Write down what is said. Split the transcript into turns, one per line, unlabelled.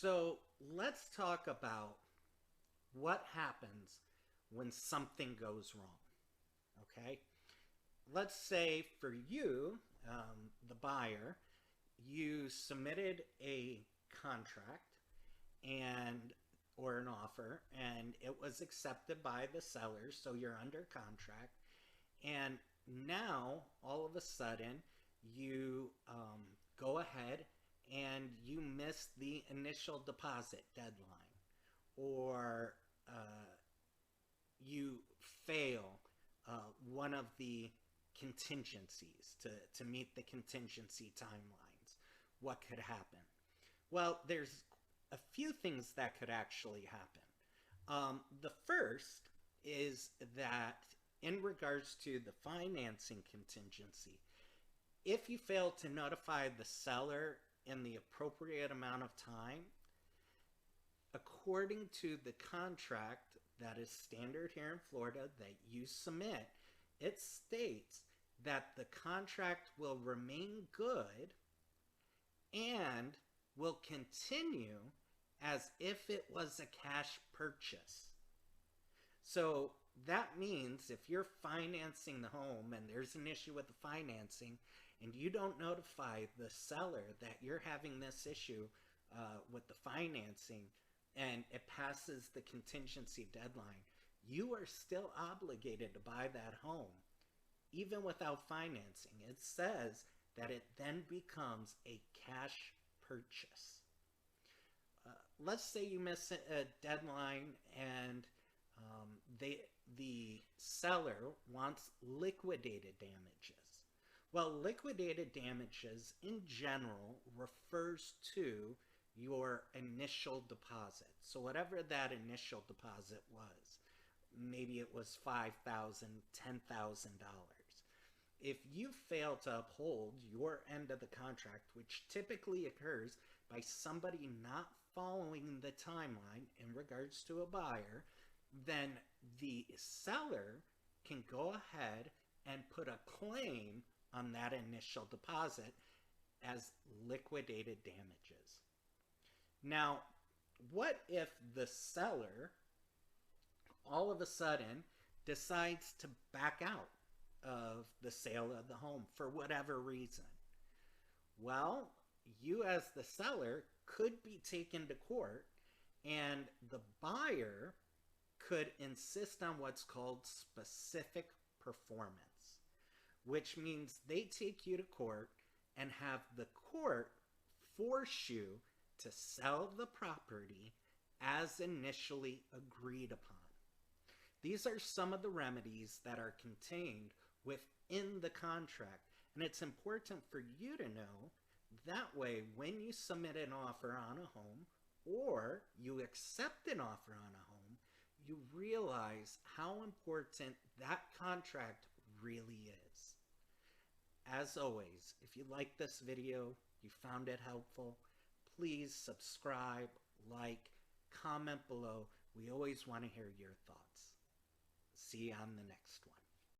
So let's talk about what happens when something goes wrong. Okay. Let's say for you, the buyer, you submitted a contract and or an offer and it was accepted by the seller, so you're under contract. And now all of a sudden you go ahead and you miss the initial deposit deadline, or uh, you fail one of the contingencies to meet the contingency timelines. What could happen? Well, there's a few things that could actually happen. The first is that, in regards to the financing contingency, if you fail to notify the seller in the appropriate amount of time, according to the contract that is standard here in Florida that you submit, it states that the contract will remain good and will continue as if it was a cash purchase. So that means if you're financing the home and there's an issue with the financing and you don't notify the seller that you're having this issue with the financing and it passes the contingency deadline, you are still obligated to buy that home even without financing. It says that it then becomes a cash purchase. Let's say you miss a deadline and the seller wants liquidated damages. Well, liquidated damages in general refers to your initial deposit. So whatever that initial deposit was, maybe it was $5,000, $10,000. If you fail to uphold your end of the contract, which typically occurs by somebody not following the timeline in regards to a buyer, then the seller can go ahead and put a claim on that initial deposit as liquidated damages. Now, what if the seller all of a sudden decides to back out of the sale of the home for whatever reason? Well, you as the seller could be taken to court and the buyer could insist on what's called specific performance, which means they take you to court and have the court force you to sell the property as initially agreed upon. These are some of the remedies that are contained within the contract, and it's important for you to know. That way, when you submit an offer on a home or you accept an offer on a home, you realize how important that contract really is. As always, if you like this video, you found it helpful, please subscribe, like, comment below. We always want to hear your thoughts. See you on the next one.